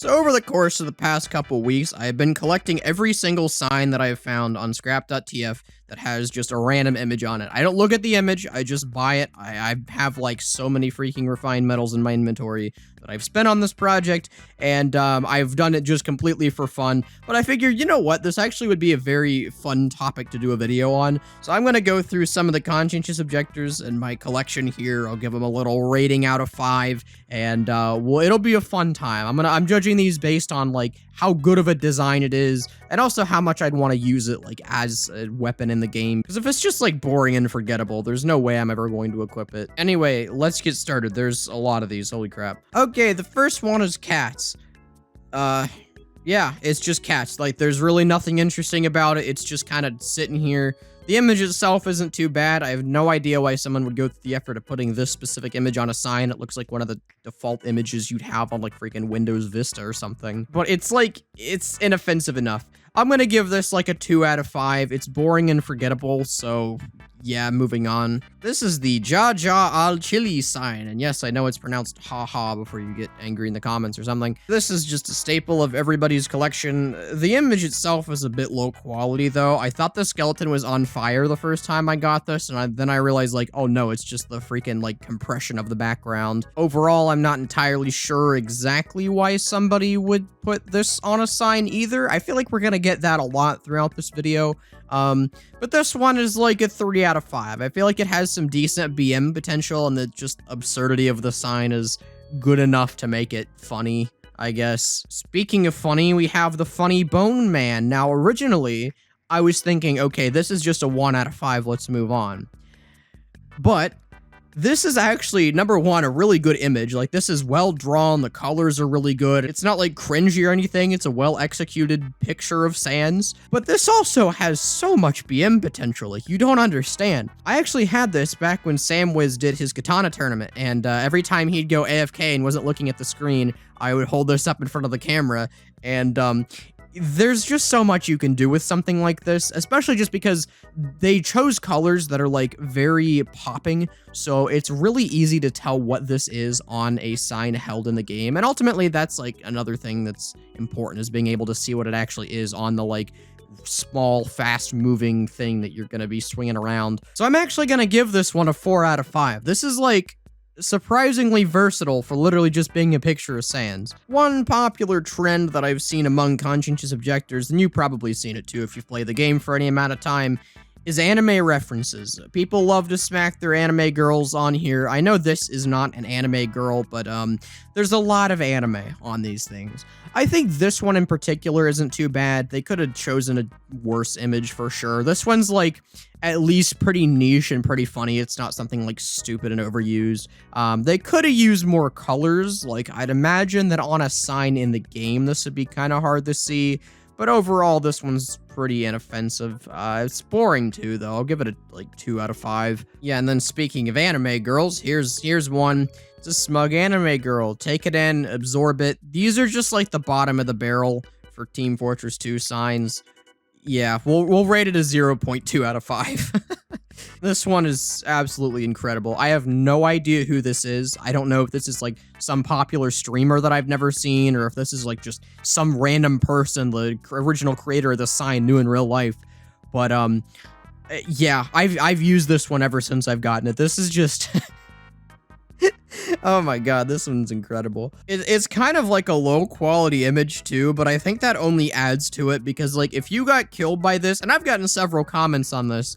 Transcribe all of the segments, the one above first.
So over the course of the past couple weeks, I have been collecting every single sign that I have found on Scrap.TF that has just a random image on it. I don't look at the image, I just buy it. I have like so many freaking refined metals in my inventory that I've spent on this project, and I've done it just completely for fun. But I figured, you know what, this actually would be a very fun topic to do a video on. So I'm going to go through some of the Conscientious Objectors in my collection here. I'll give them a little rating out of 5, and well, it'll be a fun time. I'm judging these based on like how good of a design it is, and also how much I'd want to use it like as a weapon in the game. Because if it's just like boring and forgettable, there's no way I'm ever going to equip it. Anyway, let's get started. There's a lot of these, holy crap. Okay, the first one is cats. Yeah, it's just cats. Like, there's really nothing interesting about it. It's just kind of sitting here. The image itself isn't too bad. I have no idea why someone would go through the effort of putting this specific image on a sign. It looks like one of the default images you'd have on like freaking Windows Vista or something. But it's like, it's inoffensive enough. I'm gonna give this like a 2 out of 5. It's boring and forgettable, so yeah, moving on. This is the Jaja al Chili sign, and yes, I know it's pronounced haha before you get angry in the comments or something. This is just a staple of everybody's collection. The image itself is a bit low quality though. I thought the skeleton was on fire the first time I got this, and then I realized like, oh no, it's just the freaking like compression of the background. Overall, I'm not entirely sure exactly why somebody would put this on a sign either. I feel like we're gonna get that a lot throughout this video. But this one is like a 3 out of 5. I feel like it has some decent BM potential, and the just absurdity of the sign is good enough to make it funny, I guess. Speaking of funny, we have the Funny Bone Man. Now, originally, I was thinking, okay, this is just a 1 out of 5, let's move on. But this is actually, number one, a really good image. Like, this is well drawn, the colors are really good. It's not like cringy or anything, it's a well executed picture of Sans. But this also has so much BM potential, like, you don't understand. I actually had this back when Samwiz did his katana tournament, and every time he'd go AFK and wasn't looking at the screen, I would hold this up in front of the camera, and there's just so much you can do with something like this, especially just because they chose colors that are like very popping, so it's really easy to tell what this is on a sign held in the game. And ultimately that's like another thing that's important, is being able to see what it actually is on the like small fast moving thing that you're going to be swinging around. So I'm actually going to give this one a 4 out of 5. This is like surprisingly versatile for literally just being a picture of Sans. One popular trend that I've seen among Conscientious Objectors, and you've probably seen it too if you've played the game for any amount of time, is anime references. People love to smack their anime girls on here. I know this is not an anime girl, but there's a lot of anime on these things. I think this one in particular isn't too bad. They could have chosen a worse image for sure. This one's like at least pretty niche and pretty funny. It's not something like stupid and overused. They could have used more colors. Like, I'd imagine that on a sign in the game this would be kind of hard to see. But overall, this one's pretty inoffensive. It's boring too, though. I'll give it a like 2 out of 5. Yeah, and then speaking of anime girls, here's one. It's a smug anime girl. Take it in, absorb it. These are just like the bottom of the barrel for Team Fortress 2 signs. Yeah, we'll rate it a 0.2 out of 5. This one is absolutely incredible. I have no idea who this is. I don't know if this is like some popular streamer that I've never seen, or if this is like just some random person the original creator of the sign knew in real life. But yeah, I've used this one ever since I've gotten it. This is just oh my god, this one's incredible. It's kind of like a low quality image too, but I think that only adds to it, because like if you got killed by this, and I've gotten several comments on this,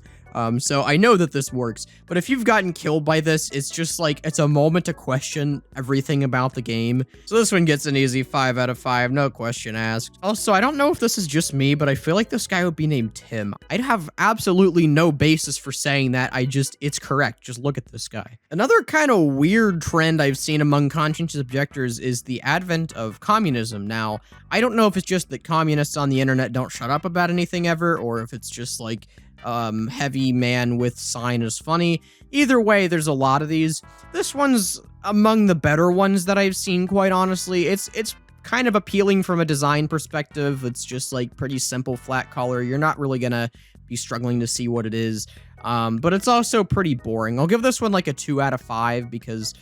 so I know that this works, but if you've gotten killed by this, it's just like, it's a moment to question everything about the game. So this one gets an easy 5 out of 5, no question asked. Also, I don't know if this is just me, but I feel like this guy would be named Tim. I'd have absolutely no basis for saying that, it's correct, just look at this guy. Another kind of weird trend I've seen among Conscientious Objectors is the advent of communism. Now, I don't know if it's just that communists on the internet don't shut up about anything ever, or if it's just like, heavy man with sign is funny. Either way, there's a lot of these. This one's among the better ones that I've seen, quite honestly. It's kind of appealing from a design perspective. It's just like pretty simple flat color. You're not really gonna be struggling to see what it is. But it's also pretty boring. I'll give this one like a 2 out of 5 because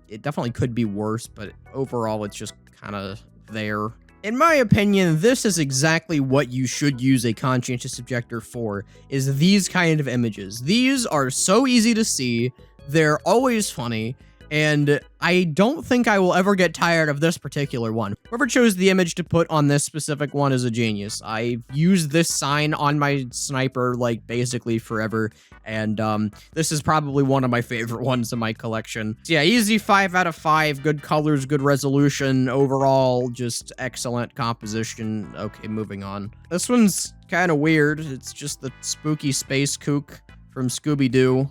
it definitely could be worse, but overall it's just kind of there. In my opinion, this is exactly what you should use a conscientious objector for, is these kind of images. These are so easy to see, they're always funny, and I don't think I will ever get tired of this particular one. Whoever chose the image to put on this specific one is a genius. I've used this sign on my sniper, like, basically forever, and this is probably one of my favorite ones in my collection. So yeah, easy 5 out of 5, good colors, good resolution, overall, just excellent composition. Okay, moving on. This one's kind of weird. It's just the spooky space kook from Scooby-Doo.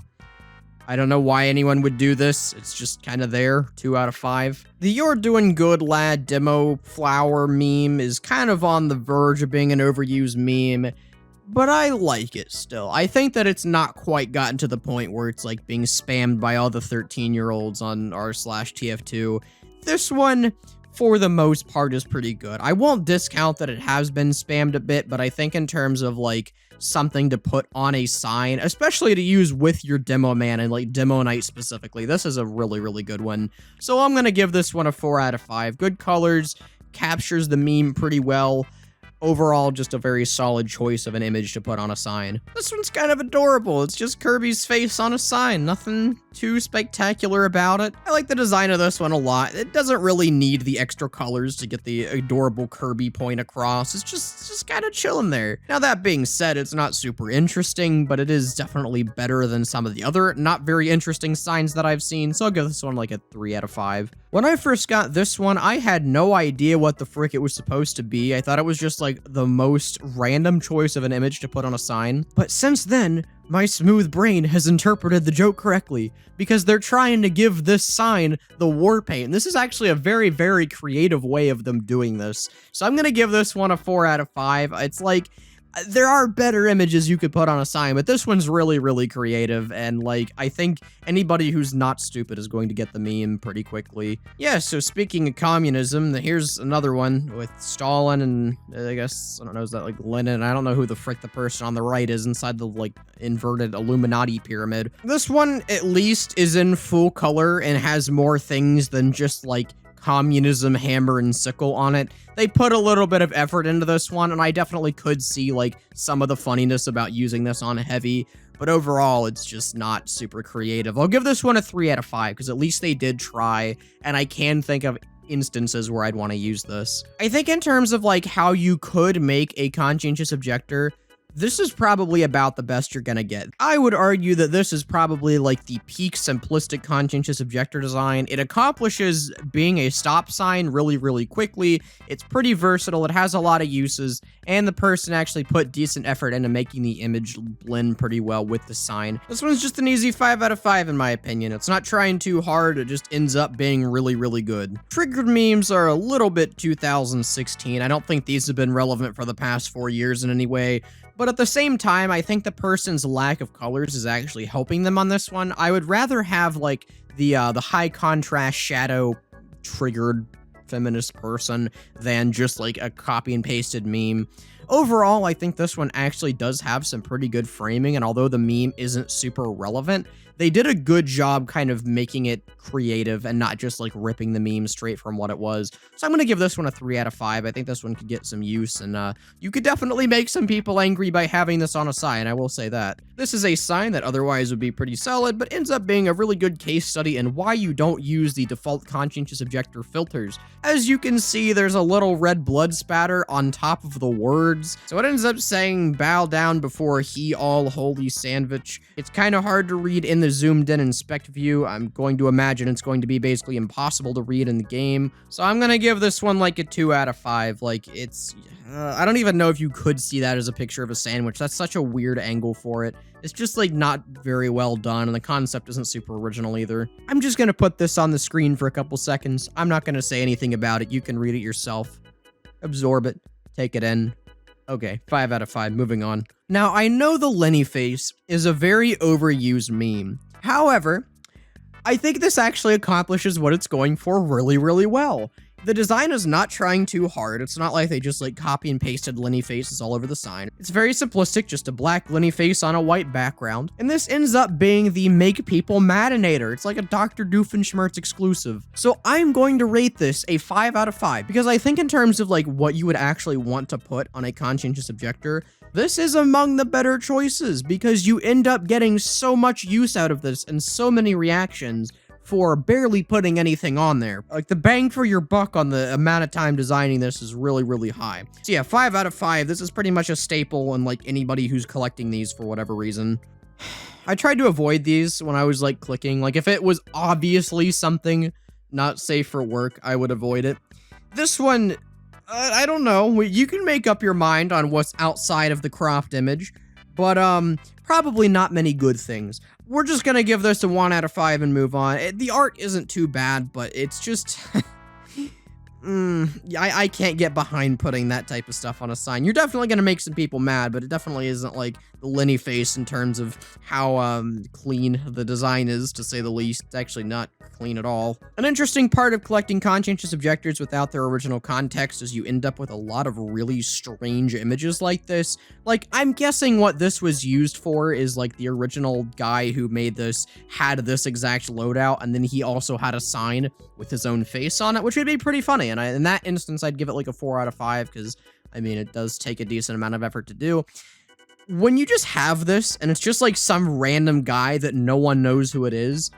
I don't know why anyone would do this. It's just kind of there. 2 out of 5. The "You're Doing Good, Lad" demo flower meme is kind of on the verge of being an overused meme, but I like it still. I think that it's not quite gotten to the point where it's like being spammed by all the 13-year-olds on r/TF2. This one, for the most part, is pretty good. I won't discount that it has been spammed a bit, but I think in terms of like something to put on a sign, especially to use with your demo man and like demo night specifically, this is a really, really good one. So I'm gonna give this one a 4 out of 5. Good colors, captures the meme pretty well. Overall, just a very solid choice of an image to put on a sign. This one's kind of adorable. It's just Kirby's face on a sign. Nothing too spectacular about it. I like the design of this one a lot. It doesn't really need the extra colors to get the adorable Kirby point across. It's just kind of chilling there. Now, that being said, it's not super interesting, but it is definitely better than some of the other not very interesting signs that I've seen, so I'll give this one like a 3 out of 5. When I first got this one, I had no idea what the frick it was supposed to be. I thought it was just like the most random choice of an image to put on a sign. But since then, my smooth brain has interpreted the joke correctly, because they're trying to give this sign the war paint. This is actually a very, very creative way of them doing this. So I'm gonna give this one a 4 out of 5. It's like, there are better images you could put on a sign, but this one's really, really creative, and like, I think anybody who's not stupid is going to get the meme pretty quickly. Yeah, so speaking of communism, here's another one with Stalin and I guess, I don't know, is that like Lenin? I don't know who the frick the person on the right is inside the like inverted Illuminati pyramid. This one at least is in full color and has more things than just like communism hammer and sickle on it. They put a little bit of effort into this one, and I definitely could see like some of the funniness about using this on heavy, but overall it's just not super creative. I'll give this one a 3 out of 5 because at least they did try, and I can think of instances where I'd want to use this. I think in terms of like how you could make a conscientious objector, this is probably about the best you're gonna get. I would argue that this is probably like the peak simplistic conscientious objector design. It accomplishes being a stop sign really, really quickly. It's pretty versatile, it has a lot of uses, and the person actually put decent effort into making the image blend pretty well with the sign. This one's just an easy 5 out of 5 in my opinion. It's not trying too hard, it just ends up being really, really good. Triggered memes are a little bit 2016. I don't think these have been relevant for the past 4 years in any way. But at the same time, I think the person's lack of colors is actually helping them on this one. I would rather have like the high contrast shadow triggered feminist person than just like a copy and pasted meme. Overall, I think this one actually does have some pretty good framing, and although the meme isn't super relevant, they did a good job kind of making it creative and not just like ripping the meme straight from what it was. So I'm going to give this one a 3 out of 5. I think this one could get some use, and you could definitely make some people angry by having this on a sign, I will say that. This is a sign that otherwise would be pretty solid, but ends up being a really good case study in why you don't use the default conscientious objector filters. As you can see, there's a little red blood spatter on top of the words, so it ends up saying bow down before he all holy sandwich. It's kind of hard to read in the zoomed in inspect view. I'm going to imagine it's going to be basically impossible to read in the game, so I'm gonna give this one like a 2 out of 5. Like, it's I don't even know if you could see that as a picture of a sandwich. That's such a weird angle for it. It's just like not very well done, and the concept isn't super original either. I'm just gonna put this on the screen for a couple seconds. I'm not gonna say anything about it. You can read it yourself. Absorb it. Take it in. Okay, 5 out of 5, moving on. Now, I know the Lenny face is a very overused meme. However, I think this actually accomplishes what it's going for really, really well. The design is not trying too hard. It's not like they just like copy and pasted Lenny faces all over the sign. It's very simplistic, just a black Lenny face on a white background. And this ends up being the Make People Madinator. It's like a Dr. Doofenshmirtz exclusive. So I'm going to rate this a 5 out of 5 because I think in terms of like what you would actually want to put on a conscientious objector, this is among the better choices because you end up getting so much use out of this and so many reactions for barely putting anything on there. Like, the bang for your buck on the amount of time designing this is really, really high. So yeah, 5 out of 5. This is pretty much a staple in like anybody who's collecting these for whatever reason. I tried to avoid these when I was like clicking. Like, if it was obviously something not safe for work, I would avoid it. This one, I don't know. You can make up your mind on what's outside of the cropped image, but probably not many good things. We're just gonna give this a 1 out of 5 and move on. The art isn't too bad, but it's just... I can't get behind putting that type of stuff on a sign. You're definitely gonna make some people mad, but it definitely isn't like the Lenny face in terms of how clean the design is, to say the least. It's actually not clean at all. An interesting part of collecting conscientious objectors without their original context is you end up with a lot of really strange images like this. Like, I'm guessing what this was used for is like the original guy who made this had this exact loadout, and then he also had a sign with his own face on it, which would be pretty funny. And in that instance, I'd give it like a 4 out of 5 because, I mean, it does take a decent amount of effort to do. When you just have this, and it's just like some random guy that no one knows who it is,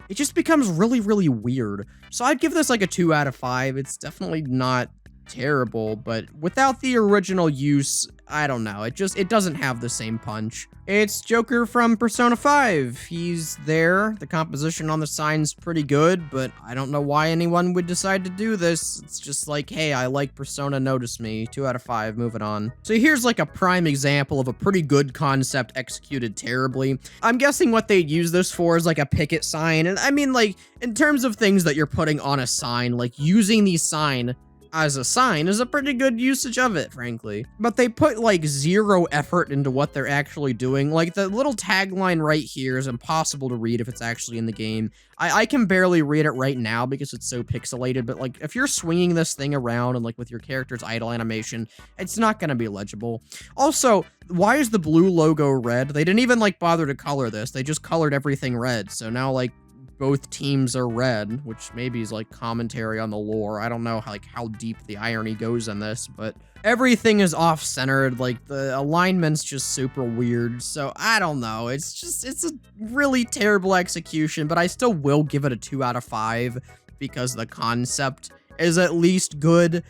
it just becomes really, really weird. So I'd give this like a 2 out of 5. It's definitely not terrible, but without the original use, I don't know. It doesn't have the same punch. It's Joker from Persona 5. He's there. The composition on the sign's pretty good, but I don't know why anyone would decide to do this. It's just like, hey, I like Persona, notice me. 2 out of 5, moving on. So here's like a prime example of a pretty good concept executed terribly. I'm guessing what they'd use this for is like a picket sign. And I mean, like, in terms of things that you're putting on a sign, like using the sign as a sign is a pretty good usage of it, frankly. But they put like 0 effort into what they're actually doing. Like, the little tagline right here is impossible to read if it's actually in the game. I can barely read it right now because it's so pixelated, but like, if you're swinging this thing around and like with your character's idle animation, it's not gonna be legible. Also, why is the blue logo red? They didn't even like bother to color this. They just colored everything red. So now like both teams are red, which maybe is like commentary on the lore. I don't know how deep the irony goes in this, but everything is off-centered. Like, the alignment's just super weird. So I don't know. It's a really terrible execution, but I still will give it a 2 out of 5 because the concept is at least good.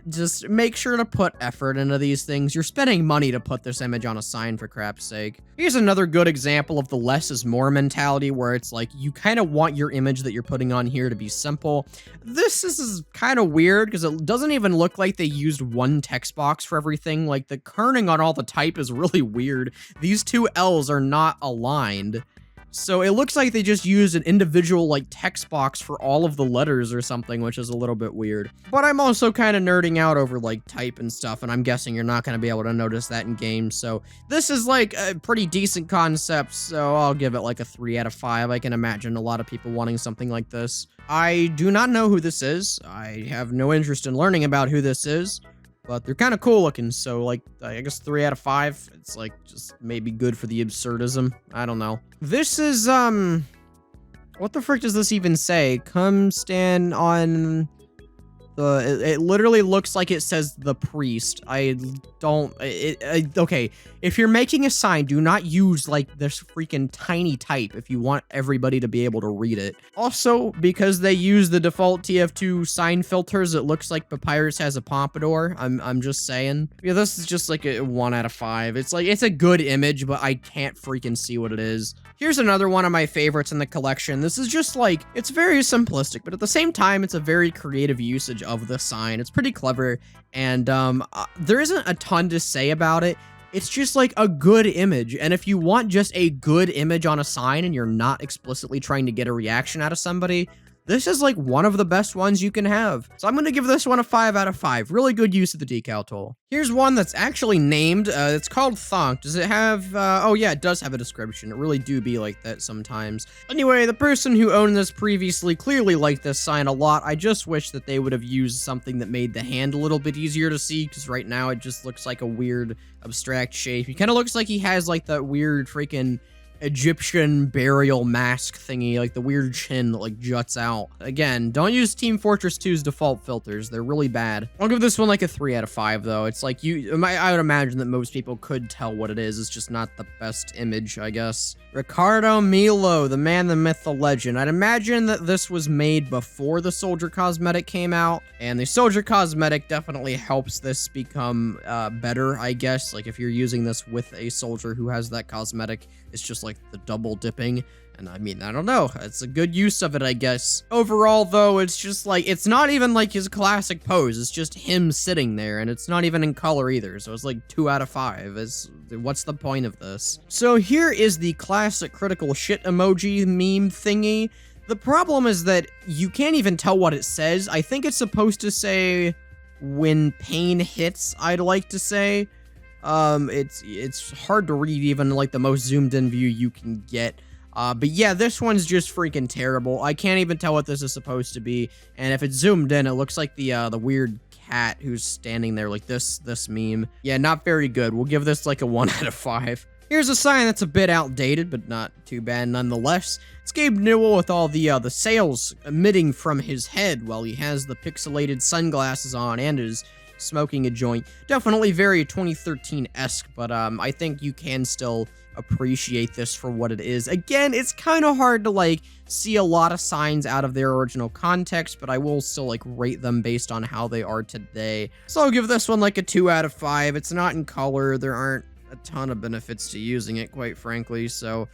Just make sure to put effort into these things. You're spending money to put this image on a sign, for crap's sake. Here's another good example of the less is more mentality, where it's like, you kind of want your image that you're putting on here to be simple. This is kind of weird because it doesn't even look like they used one text box for everything. Like, the kerning on all the type is really weird. These two L's are not aligned. So it looks like they just used an individual like text box for all of the letters or something, which is a little bit weird. But I'm also kind of nerding out over like type and stuff, and I'm guessing you're not going to be able to notice that in games. So this is like a pretty decent concept, so I'll give it like a 3 out of 5. I can imagine a lot of people wanting something like this. I do not know who this is. I have no interest in learning about who this is. But they're kind of cool looking, so like, I guess 3 out of 5. It's like, just maybe good for the absurdism. I don't know. This is, what the frick does this even say? Come stand on the, it literally looks like it says the priest. I don't, okay. If you're making a sign, do not use like this freaking tiny type if you want everybody to be able to read it. Also, because they use the default TF2 sign filters, it looks like Papyrus has a pompadour. I'm just saying. Yeah, this is just like a 1 out of 5. It's like, it's a good image, but I can't freaking see what it is. Here's another one of my favorites in the collection. This is just like, it's very simplistic, but at the same time, it's a very creative usage of the sign. It's pretty clever, and there isn't a ton to say about it. It's just like a good image, and if you want just a good image on a sign and you're not explicitly trying to get a reaction out of somebody, this is like one of the best ones you can have. So I'm going to give this one a 5 out of 5. Really good use of the decal tool. Here's one that's actually named. It's called Thonk. Does it have, oh yeah, it does have a description. It really do be like that sometimes. Anyway, the person who owned this previously clearly liked this sign a lot. I just wish that they would have used something that made the hand a little bit easier to see, because right now it just looks like a weird abstract shape. He kind of looks like he has like that weird freaking Egyptian burial mask thingy, like the weird chin that like juts out. Again, don't use Team Fortress 2's default filters. They're really bad. I'll give this one like a 3 out of 5 though. It's like I would imagine that most people could tell what it is. It's just not the best image, I guess. Ricardo Milo, the man, the myth, the legend. I'd imagine that this was made before the Soldier cosmetic came out, and the Soldier cosmetic definitely helps this become better, I guess. Like if you're using this with a soldier who has that cosmetic, it's just like the double dipping. And I mean, I don't know. It's a good use of it, I guess. Overall, though, it's just like, it's not even like his classic pose. It's just him sitting there, and it's not even in color either. So it's like 2 out of 5. What's the point of this? So here is the classic critical shit emoji meme thingy. The problem is that you can't even tell what it says. I think it's supposed to say, when pain hits, I'd like to say. It's hard to read even like the most zoomed in view you can get. But yeah, this one's just freaking terrible. I can't even tell what this is supposed to be. And if it's zoomed in, it looks like the weird cat who's standing there like this meme. Yeah, not very good. We'll give this like a 1 out of 5. Here's a sign that's a bit outdated, but not too bad nonetheless. It's Gabe Newell with all the sails emitting from his head while he has the pixelated sunglasses on and is smoking a joint. Definitely very 2013-esque, but I think you can still appreciate this for what it is. Again, it's kind of hard to like see a lot of signs out of their original context, but I will still like rate them based on how they are today. So I'll give this one like a 2 out of 5. It's not in color. There aren't a ton of benefits to using it, quite frankly, so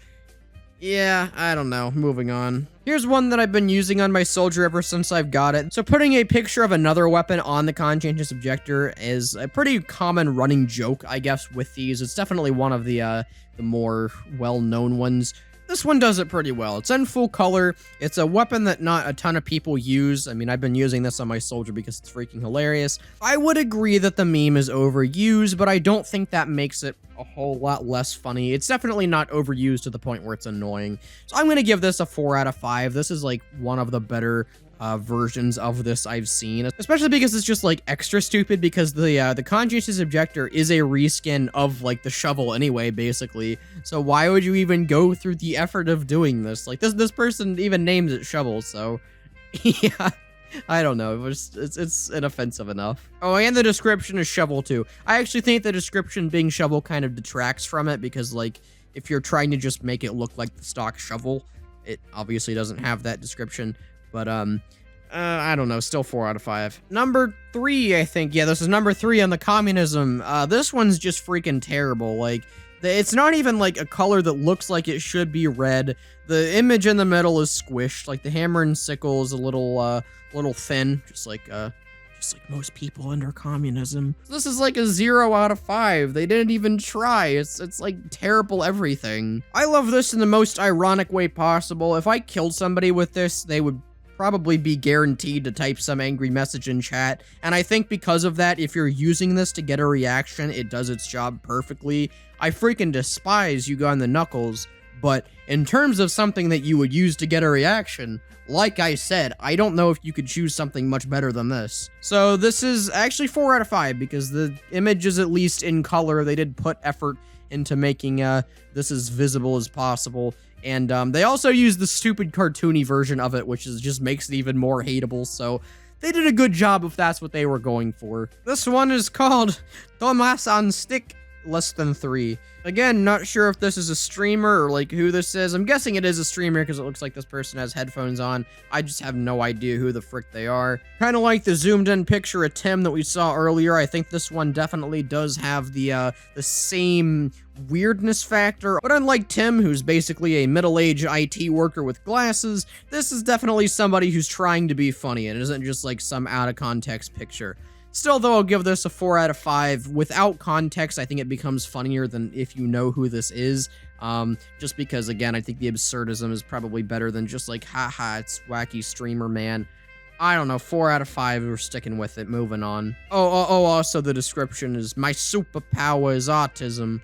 yeah, I don't know. Moving on. Here's one that I've been using on my soldier ever since I've got it. So putting a picture of another weapon on the Conscientious Objector is a pretty common running joke, I guess, with these. It's definitely one of the more well-known ones. This one does it pretty well. It's in full color. It's a weapon that not a ton of people use. I mean, I've been using this on my soldier because it's freaking hilarious. I would agree that the meme is overused, but I don't think that makes it a whole lot less funny. It's definitely not overused to the point where it's annoying. So I'm going to give this a 4 out of 5. This is like one of the better versions of this I've seen, especially because it's just like extra stupid, because the Conscientious Objector is a reskin of like the shovel anyway, basically. So why would you even go through the effort of doing this? Like this person even names it shovel, so yeah. I don't know, it's inoffensive enough. Oh, and the description is shovel too. I actually think the description being shovel kind of detracts from it, because like if you're trying to just make it look like the stock shovel, it obviously doesn't have that description. But I don't know, still 4 out of 5. Number 3, I think. Yeah, this is number 3 on the communism. This one's just freaking terrible. Like, it's not even like a color that looks like it should be red. The image in the middle is squished. Like the hammer and sickle is a little thin, just like most people under communism. This is like a 0 out of 5. They didn't even try. It's like terrible everything. I love this in the most ironic way possible. If I killed somebody with this, they would probably be guaranteed to type some angry message in chat, and I think because of that, if you're using this to get a reaction, it does its job perfectly. I freaking despise you on the knuckles, but in terms of something that you would use to get a reaction, like I said, I don't know if you could choose something much better than this. So this is actually 4 out of 5, because the image is at least in color. They did put effort into making this as visible as possible. And they also used the stupid cartoony version of it, which just makes it even more hateable. So they did a good job if that's what they were going for. This one is called Thomas on Stick, less than 3. Again, not sure if this is a streamer or like who this is. I'm guessing it is a streamer because it looks like this person has headphones on. I just have no idea who the frick they are. Kind of like the zoomed in picture of Tim that we saw earlier. I think this one definitely does have the same weirdness factor, but unlike Tim, who's basically a middle-aged IT worker with glasses, this is definitely somebody who's trying to be funny and isn't just like some out-of-context picture. Still, though, I'll give this a 4 out of 5. Without context, I think it becomes funnier than if you know who this is. Just because, again, I think the absurdism is probably better than just like, haha, it's wacky streamer, man. I don't know, 4 out of 5, we're sticking with it, moving on. Also the description is, my superpower is autism.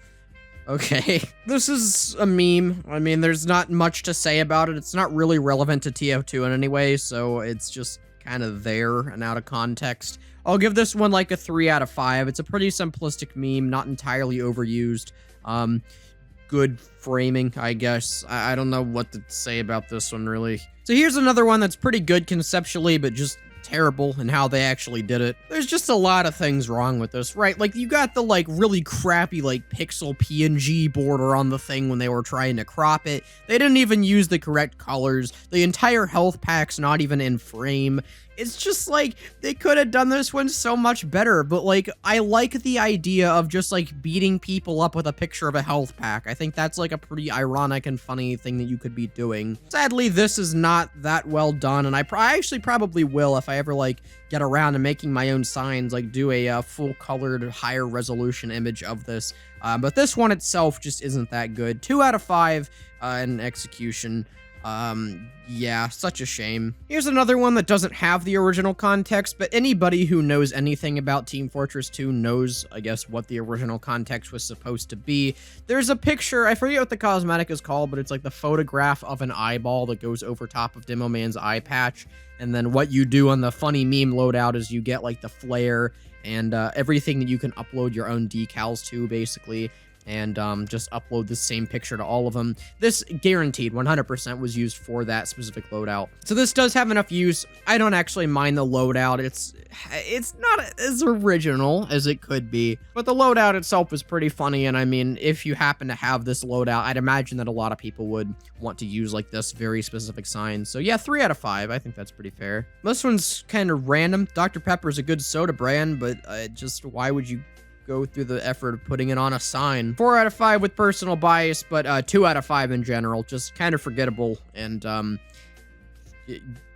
Okay. This is a meme. I mean, there's not much to say about it. It's not really relevant to TF2 in any way, so it's just kind of there and out of context. I'll give this one like a 3 out of 5. It's a pretty simplistic meme, not entirely overused. Good framing, I guess. I don't know what to say about this one, really. So here's another one that's pretty good conceptually, but just terrible in how they actually did it. There's just a lot of things wrong with this, right? Like, you got the, like, really crappy, like, pixel PNG border on the thing when they were trying to crop it. They didn't even use the correct colors. The entire health pack's not even in frame. It's just, like, they could have done this one so much better, but, like, I like the idea of just, like, beating people up with a picture of a health pack. I think that's, like, a pretty ironic and funny thing that you could be doing. Sadly, this is not that well done, and I actually probably will if I ever, like, get around to making my own signs, like, do a full-colored, higher resolution image of this. But this one itself just isn't that good. 2 out of 5 in execution. Yeah, such a shame. Here's another one that doesn't have the original context, but anybody who knows anything about Team Fortress 2 knows, I guess, what the original context was supposed to be. There's a picture, I forget what the cosmetic is called, but it's like the photograph of an eyeball that goes over top of Demo Man's eye patch, and then what you do on the funny meme loadout is you get, like, the flare and everything that you can upload your own decals to, basically. And just upload the same picture to all of them. This, guaranteed, 100% was used for that specific loadout. So this does have enough use. I don't actually mind the loadout. It's not as original as it could be, but the loadout itself is pretty funny, and I mean, if you happen to have this loadout, I'd imagine that a lot of people would want to use, like, this very specific sign. So yeah, 3 out of 5. I think that's pretty fair. This one's kind of random. Dr. Pepper's a good soda brand, but just why would you go through the effort of putting it on a sign? 4 out of 5 with personal bias, but 2 out of 5 in general. Just kind of forgettable, and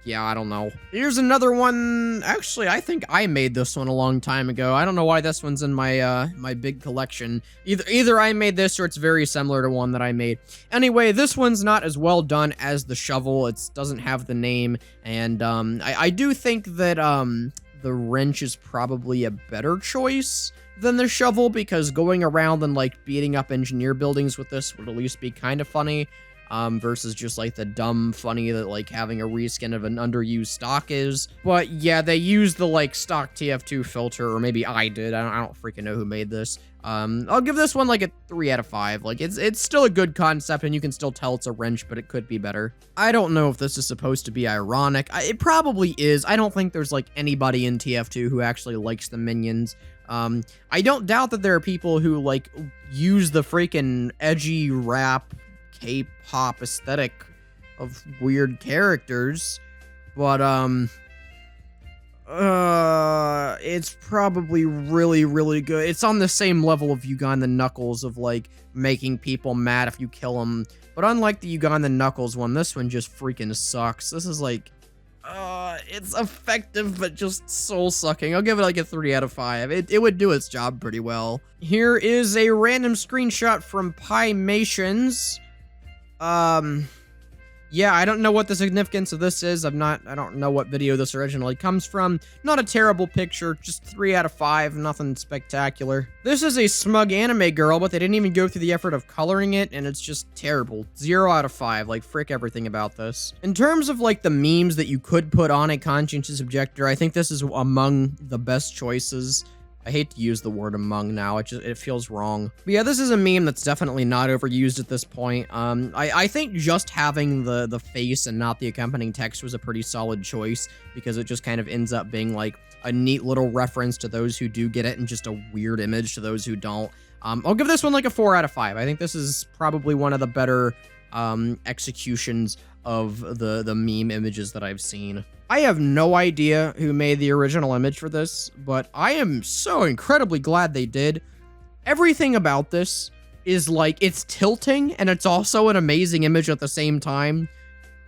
yeah, I don't know. Here's another one. Actually, I think I made this one a long time ago. I don't know why this one's in my my big collection. Either I made this or it's very similar to one that I made. Anyway, this one's not as well done as the shovel. It doesn't have the name, and I do think that the wrench is probably a better choice than the shovel, because going around and, like, beating up engineer buildings with this would at least be kind of funny, versus just, like, the dumb funny that, like, having a reskin of an underused stock is. But yeah, they used the, like, stock TF2 filter, or maybe I did. I don't freaking know who made this. I'll give this one like a 3 out of 5. Like, it's still a good concept, and you can still tell it's a wrench, but it could be better. I don't know if this is supposed to be ironic. It probably is. I don't think there's, like, anybody in TF2 who actually likes the minions. I don't doubt that there are people who, like, use the freaking edgy rap K-pop aesthetic of weird characters, but it's probably really, really good. It's on the same level of Uganda Knuckles of, like, making people mad if you kill them, but unlike the Uganda Knuckles one, this one just freaking sucks. This is, like, it's effective, but just soul-sucking. I'll give it like a 3 out of 5. It would do its job pretty well. Here is a random screenshot from Pymations. Yeah, I don't know what the significance of this is. I don't know what video this originally comes from. Not a terrible picture, just 3 out of 5, nothing spectacular. This is a smug anime girl, but they didn't even go through the effort of coloring it, and it's just terrible. 0 out of 5, like, frick everything about this. In terms of, like, the memes that you could put on a Conscientious Objector, I think this is among the best choices. I hate to use the word among now, it feels wrong. But yeah, this is a meme that's definitely not overused at this point. I think just having the face and not the accompanying text was a pretty solid choice, because it just kind of ends up being like a neat little reference to those who do get it and just a weird image to those who don't. I'll give this one like a 4 out of 5. I think this is probably one of the better executions of the meme images that I've seen. I have no idea who made the original image for this, but I am so incredibly glad they did. Everything about this is like, it's tilting, and it's also an amazing image at the same time.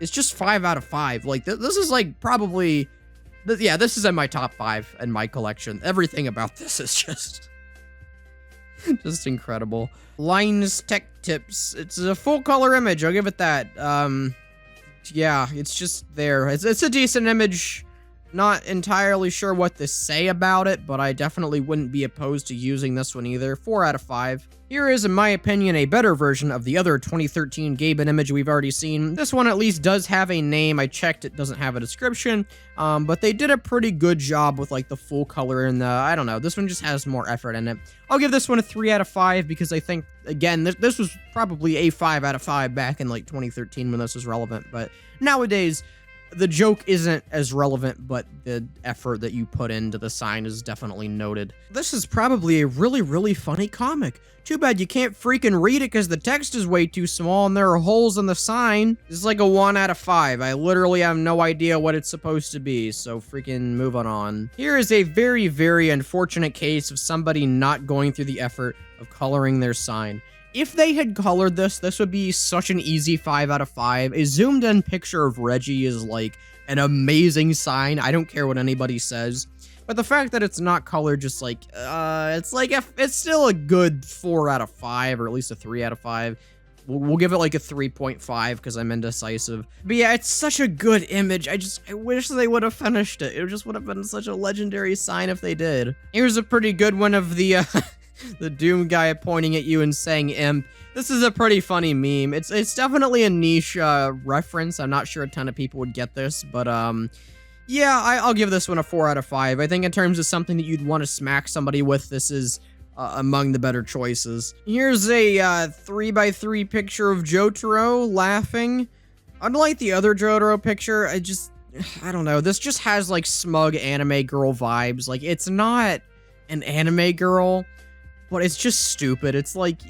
It's just 5 out of 5. Like, this is like probably, yeah, this is in my top 5 in my collection. Everything about this is just, Just incredible. Lines Tech Tips. It's a full color image. I'll give it that. Yeah, it's just there. It's a decent image. Not entirely sure what to say about it, but I definitely wouldn't be opposed to using this one either. 4 out of 5. Here is, in my opinion, a better version of the other 2013 Gabe image we've already seen. This one at least does have a name. I checked, it doesn't have a description, but they did a pretty good job with like the full color and the, I don't know, this one just has more effort in it. I'll give this one a 3 out of 5 because I think, again, this was probably a 5 out of 5 back in like 2013 when this was relevant, but nowadays, the joke isn't as relevant, but the effort that you put into the sign is definitely noted. This is probably a really, really funny comic. Too bad you can't freaking read it because the text is way too small and there are holes in the sign. This is like a 1 out of 5. I literally have no idea what it's supposed to be, so freaking move on. Here is a very, very unfortunate case of somebody not going through the effort of coloring their sign. If they had colored this would be such an easy 5 out of 5. A zoomed in picture of Reggie is like an amazing sign. I don't care what anybody says. But the fact that it's not colored just like, it's still a good 4 out of 5, or at least a 3 out of 5. We'll give it like a 3.5 because I'm indecisive. But yeah, it's such a good image. I wish they would have finished it. It just would have been such a legendary sign if they did. Here's a pretty good one of the, the Doom guy pointing at you and saying imp. This is a pretty funny meme. It's definitely a niche reference. I'm not sure a ton of people would get this, but yeah, I'll give this one a 4 out of 5. I think in terms of something that you'd want to smack somebody with, this is among the better choices. Here's a 3x3 picture of Jotaro laughing. Unlike the other Jotaro picture, I don't know. This just has like smug anime girl vibes. Like, it's not an anime girl, but it's just stupid. It's like,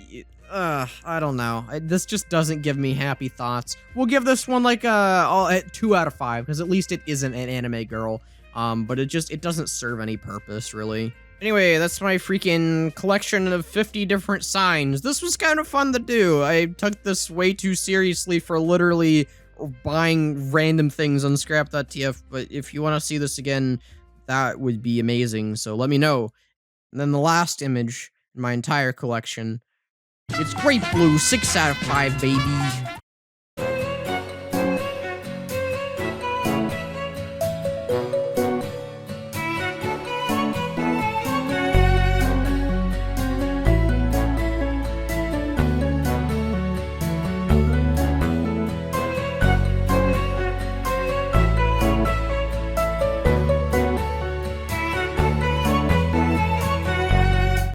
I don't know. This just doesn't give me happy thoughts. We'll give this one like a 2 out of 5, because at least it isn't an anime girl. But it doesn't serve any purpose, really. Anyway, that's my freaking collection of 50 different signs. This was kind of fun to do. I took this way too seriously for literally buying random things on Scrap.TF, but if you want to see this again, that would be amazing, so let me know. And then the last image in my entire collection, it's Great Blue, 6 out of 5, baby.